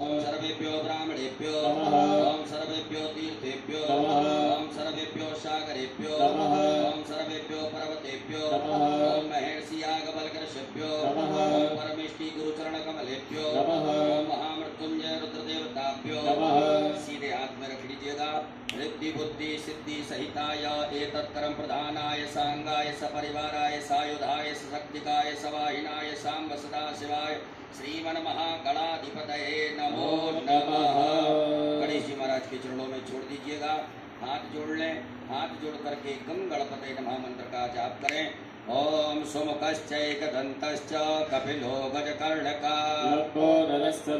ओम सर्वेभ्यो ब्राह्मणेभ्यो ओम सर्वेभ्यो तीर्थेभ्यो ओम सर्वेभ्यो सागरेभ्यो ओम सर्वेभ्यो पर्वतेभ्यो ओम महर्षि यागबलकर्षेभ्यो ओम परमेष्टि गुरुचरण कमलेभ्यो ओम महामृत्युंजय रुद्रदेवताभ्यो। सीधे हाथ में रख लीजिएगा। रिद्धि बुद्धि सिद्धि सहिताय एतत्कर्म प्रधानाय सांगाय सपरिवाराय सायुधाय सशक्तिकाय सवाहिनाय सांब सदा शिवाय श्रीमन महागणाधिपतये नमो नमः। गणेश जी महाराज के चरणों में छोड़ दीजिएगा। हाथ जोड़ लें। हाथ जोड़ करके गं गणपतये नमः मंत्र का जाप करें। ओम सुमुखश्चैकदन्तश्च कपिलो गजकर्णकः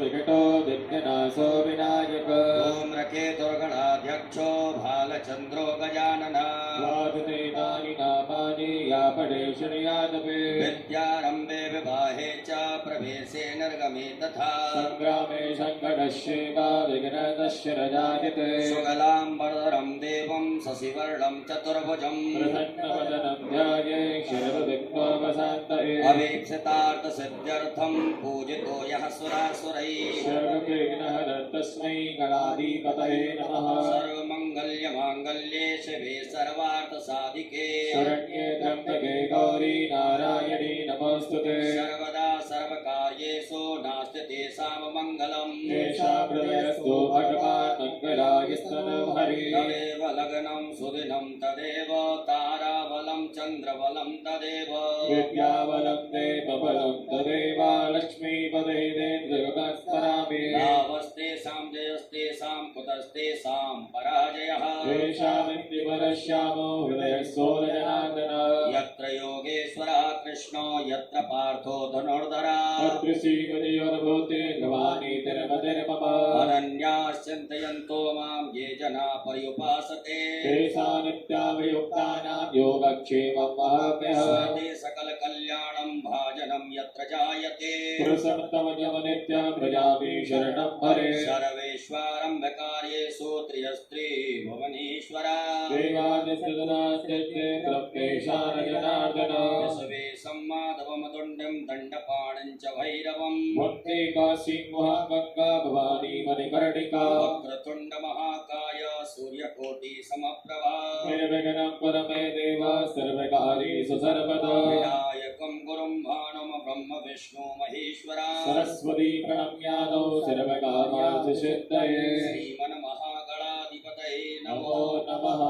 विकटो विघ्ननाशो विनायक धूम्रकेतुर्गणाध्यक्षो भालचन्द्रो गजाननः वादुतेतानि नामानि यापडे शृणुयादपि विद्यारम्भे विवाहे च प्रवेशे निर्गमे तथा संग्रामे संकटस्येवा विघ्नदस्य रजायते शुक्लाम्बरधरं देवं शशिवर्णं चतुर्भुजं प्रसन्नवदनं ध्यायेत् सर्वविघ्नोपशान्तये अवीक्षितार्थसिद्ध्यर्थं पूजितो यः सुरासुरैः सर्वविघ्नहरं तस्मै गणाधिपतये नमः सर्वमङ्गल्यमाङ्गल्ये शिवे सर्वार्थसाधिके शरण्ये त्र्यम्बके गौरी नारायणी नमोऽस्तुते सर्वदा सर्वकार्येषु नास्ति तेषां मङ्गलम् तेषां हृदयस्थो भगवान् मङ्गलायस्तनं हरिः तदेव लग्नं सुदिनं तदेव ताराबलं चन्द्रबलं तदेव विद्याबलं देवबलं तदेव लक्ष्मीपदेन्द्रगुणस्मरामि लाभस्तेषां जयस्तेषां कुतस्तेषां पराजयः तेषामिन्द्रिपरश्यामो हृदयस्थो जनार्दन यत्र योगेश्वरः कृष्णो यत्र पार्थो धनुर्धरः तत्र श्रीपतियोर्भूते भवानी तिरुपतिर्मम अनन्याश्चिन्तयन्तो मां ये जना पर्युपासते तेषां नित्याभियुक्तानां योगक्षेमं वहाम्यः स्वते सकलकल्याणं भाजनं यत्र जायते पुरुषोत्तमनित्यं प्रजापि शरणं हरे सर्वेश्वरम्भकार्येषु त्रियस्त्री भुवनेश्वरा देवादित्यजनास्ते ब्रह्मेशान जनार्दन विश्वेशं माधवमतुण्डं दण्डपाणं च भैरवम् वन्दे काशीं महागङ्गा भवानी मणिकर्णिका वक्रतुण्डमहाकाय सूर्यकोटिसमप्रभा निर्विघ्नं परमे देव सर्वकार्येषु सर्वदा विनायकं गुरुं भानुं ब्रह्म विष्णु महेश्वरा सरस्वती प्रणम्यादौ सर्वकार्यार्थसिद्धये श्रीमन्महागणाधिपतये नमो नमो नमः।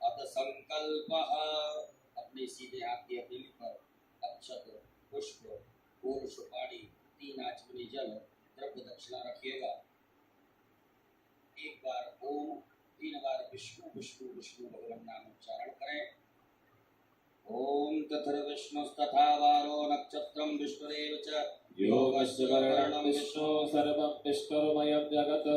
अथ संकल्पः। अपने सीधे हाथ की हथेली पर अक्षत पुष्प फूल सुपारी 3 आचमनी जल द्रव्य दक्षिणा रखिएगा। एक बार ओम 3 बार विष्णु विष्णु विष्णु भगवान नाम उच्चारण करें। ओम तथर्विष्णुस्तथा वारो नक्षत्रं विष्णुरेव च योगस्य वरणं विष्णु सर्वं विष्णुर्मयं जगत्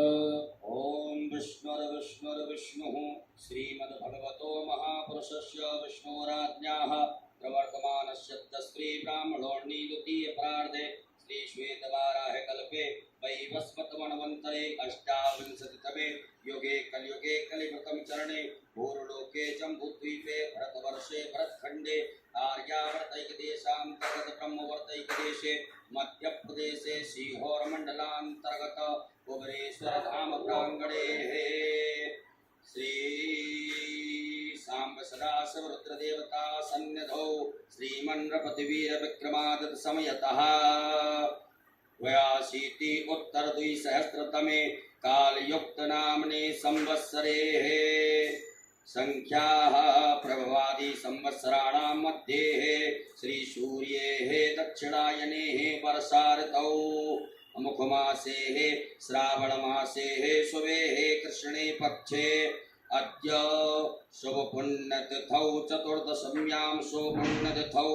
ओम विष्णुर्विष्णुर्विष्णुः श्रीमद्भगवतो महापुरुषस्य विष्णोराज्ञाः प्रवर्तमानस्य तस्त्री ब्राह्मणोऽर्णी द्वितीयप्रार्धे श्री श्वेतवाराहे कल्पे वैवस्वतमन्वन्तरे अष्टाविंशतितमे युगे कलियुगे कलियुगं चरणे भूर्लोके जम्बूद्वीपे भरतवर्षे भरतखण्डे आर्यावर्तैकदेशान्तर्गत ब्रह्मवर्तैकदेशे मध्यप्रदेशे सीहोरमण्डलान्तर्गत कुबेरेश्वरधाम प्राङ्गणे श्री सांब सदाशिव रुद्रदेवता सन्निधौ श्रीमन्नृपतिवीरविक्रमादित्य समयतः 82 उत्तर 2000तमे कालयुक्त नामने संवत्सरे संख्याः प्रभवादि संवत्सराणां मध्ये श्री सूर्येः दक्षिणायने वर्षा ऋतौ मुखमासे श्रावणमासे शुभे कृष्णे पक्षे अद्य शुभपुण्यतिथौ चतुर्दश्यां शुभपुण्यतिथौ